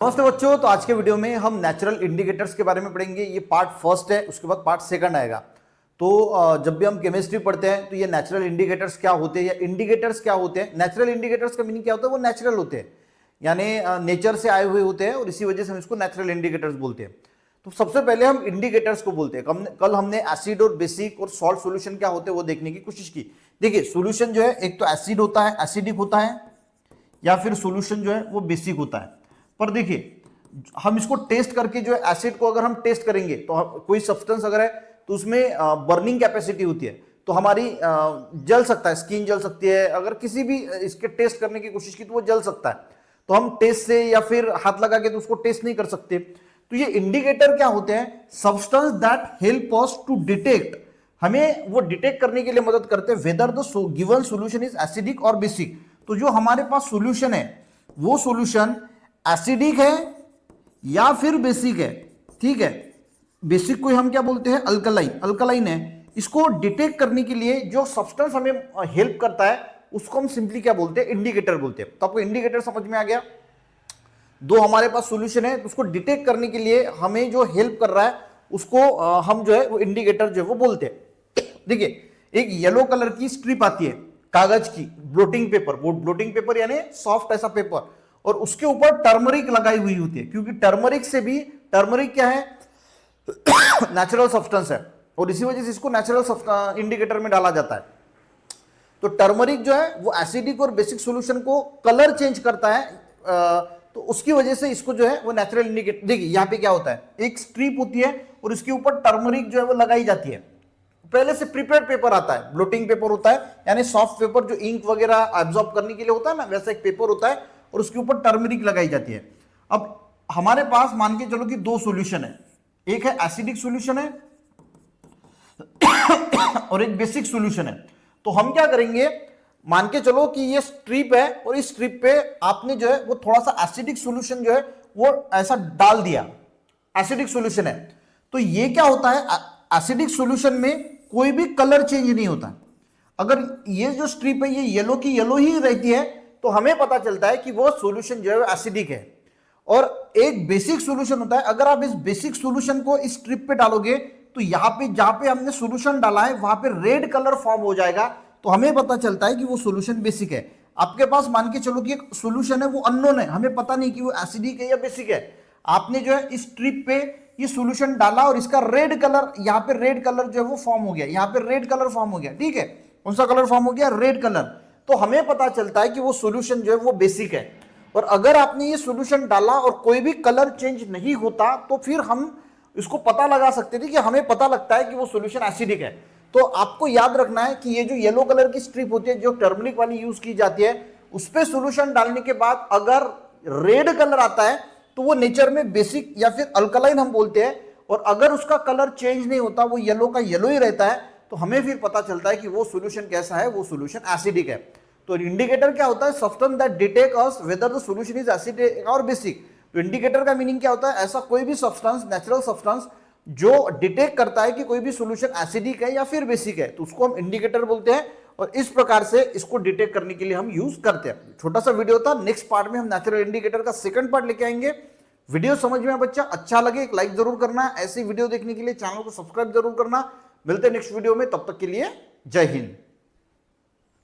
नमस्ते बच्चों। तो आज के वीडियो में हम नेचुरल इंडिकेटर्स के बारे में पढ़ेंगे। ये पार्ट फर्स्ट है, उसके बाद पार्ट सेकंड आएगा। तो जब भी हम केमिस्ट्री पढ़ते हैं तो ये नेचुरल इंडिकेटर्स क्या होते हैं या इंडिकेटर्स क्या होते हैं। नेचुरल इंडिकेटर्स का मीनिंग क्या होता है, वो नेचुरल होते हैं, यानी नेचर से आए हुए होते हैं और इसी वजह से हम इसको नेचुरल इंडिकेटर्स बोलते हैं। तो सबसे पहले हम इंडिकेटर्स को बोलते हैं। कल हमने एसिड और बेसिक और सॉल्ट सोल्यूशन क्या होते हैं वो देखने की कोशिश की। देखिए सोल्यूशन जो है एक तो एसिड होता है, एसिडिक होता है, या फिर सोल्यूशन जो है वो बेसिक होता है। पर देखिए हम इसको टेस्ट करके जो है एसिड को अगर हम टेस्ट करेंगे तो कोई सब्सटेंस अगर है तो उसमें बर्निंग कैपेसिटी होती है, तो हमारी जल सकता है, स्किन जल सकती है। अगर किसी भी इसके टेस्ट करने की कोशिश की तो वो जल सकता है, तो हम टेस्ट से या फिर हाथ लगा के तो उसको टेस्ट नहीं कर सकते। तो ये इंडिकेटर क्या होते हैं, substance that help us to detect, हमें वो डिटेक्ट करने के लिए मदद करते हैं whether the given solution is acidic और बेसिक। तो जो हमारे पास सॉल्यूशन है वो सॉल्यूशन एसिडिक है या फिर बेसिक है, ठीक है। बेसिक को हम क्या बोलते हैं, अल्कलाइन, अल्कलाइन है। इसको डिटेक्ट करने के लिए जो सब्सटेंस हमें हेल्प करता है उसको हम सिंपली क्या बोलते हैं, इंडिकेटर बोलते हैं। तो आपको इंडिकेटर समझ में आ गया। दो हमारे पास सॉल्यूशन है तो उसको डिटेक्ट करने के लिए हमें जो हेल्प कर रहा है उसको हम जो है वो इंडिकेटर जो है वो बोलते हैं। देखिए एक येलो कलर की स्ट्रिप आती है कागज की, ब्लोटिंग पेपर, वो ब्लोटिंग पेपर यानी सॉफ्ट ऐसा पेपर, और उसके ऊपर टर्मरिक लगाई हुई होती है, क्योंकि टर्मरिक से भी, टर्मरिक क्या है, नेचुरल सब्सटेंस है और इसी वजह से इसको नेचुरल इंडिकेटर में डाला जाता है। तो टर्मरिक जो है वो एसिडिक और बेसिक सॉल्यूशन को कलर चेंज करता है, तो उसकी वजह से इसको जो है वो नेचुरल इंडिकेटर। देखिए यहाँ पे क्या होता है, एक स्ट्रिप होती है और इसके ऊपर टर्मरिक जो है वो लगाई जाती है। पहले से प्रिपेयर्ड पेपर आता है, ब्लोटिंग पेपर होता है, यानी सॉफ्ट पेपर जो इंक वगैरह एब्जॉर्ब करने के लिए होता है ना, वैसा एक पेपर होता है और उसके ऊपर टर्मरिक लगाई जाती है। अब हमारे पास मान के चलो कि दो सॉल्यूशन है, एक है एसिडिक सॉल्यूशन है और एक बेसिक सॉल्यूशन है। तो हम क्या करेंगे, मान के चलो कि ये स्ट्रिप है और इस स्ट्रिप पे आपने जो है वो थोड़ा सा एसिडिक सॉल्यूशन जो है वो ऐसा डाल दिया, एसिडिक सॉल्यूशन है। तो ये क्या होता है, एसिडिक सॉल्यूशन में कोई भी कलर चेंज नहीं होता। अगर ये जो स्ट्रिप है ये येलो की येलो ही रहती है तो हमें पता चलता है कि वो सॉल्यूशन जो है एसिडिक है। और एक बेसिक सॉल्यूशन होता है, अगर आप इस बेसिक सॉल्यूशन को इस स्ट्रिप पे डालोगे तो यहाँ पे जहां पे हमने सॉल्यूशन डाला है वहां पे रेड कलर फॉर्म हो जाएगा, तो हमें पता चलता है कि वो सॉल्यूशन बेसिक है। आपके पास मान के चलो कि एक सॉल्यूशन है वो अननोन है, हमें पता नहीं कि वो एसिडिक है या बेसिक है। आपने जो है इस स्ट्रिप पे ये सॉल्यूशन डाला और इसका रेड कलर, यहाँ पे रेड कलर जो है वो फॉर्म हो गया, यहाँ पे रेड कलर फॉर्म हो गया, ठीक है। कौन सा कलर फॉर्म हो गया, रेड कलर। तो हमें पता चलता है कि वो सॉल्यूशन जो है वो बेसिक है। और अगर आपने ये सॉल्यूशन डाला और कोई भी कलर चेंज नहीं होता तो फिर हम इसको पता लगा सकते थे कि हमें पता लगता है कि वो सॉल्यूशन एसिडिक है। तो आपको याद रखना है कि ये जो येलो कलर की स्ट्रिप होती है जो टर्मरिक वाली यूज की जाती है, उस पे सॉल्यूशन डालने के बाद अगर रेड कलर आता है तो वो नेचर में बेसिक या फिर अल्कलाइन हम बोलते हैं। और अगर उसका कलर चेंज नहीं होता, वो येलो का येलो ही रहता है, तो हमें फिर पता चलता है कि वो सॉल्यूशन कैसा है, वो सॉल्यूशन एसिडिक है। तो इंडिकेटर क्या होता है, substance that detect us whether the solution is acidic और बेसिक। तो इंडिकेटर का मीनिंग क्या होता है, ऐसा कोई भी सब्सटेंस, नेचुरल सब्सटेंस जो डिटेक्ट करता है कि कोई भी सॉल्यूशन एसिडिक है या फिर बेसिक है, तो उसको हम इंडिकेटर बोलते हैं। और इस प्रकार से इसको डिटेक्ट करने के लिए हम यूज करते हैं। छोटा सा वीडियो था, नेक्स्ट पार्ट में हम नेचुरल इंडिकेटर का सेकंड पार्ट लेके आएंगे। वीडियो समझ में बच्चा अच्छा लगे एक लाइक जरूर करना, ऐसी वीडियो देखने के लिए चैनल को सब्सक्राइब जरूर करना। मिलते हैं नेक्स्ट वीडियो में, तब तक के लिए जय हिंद।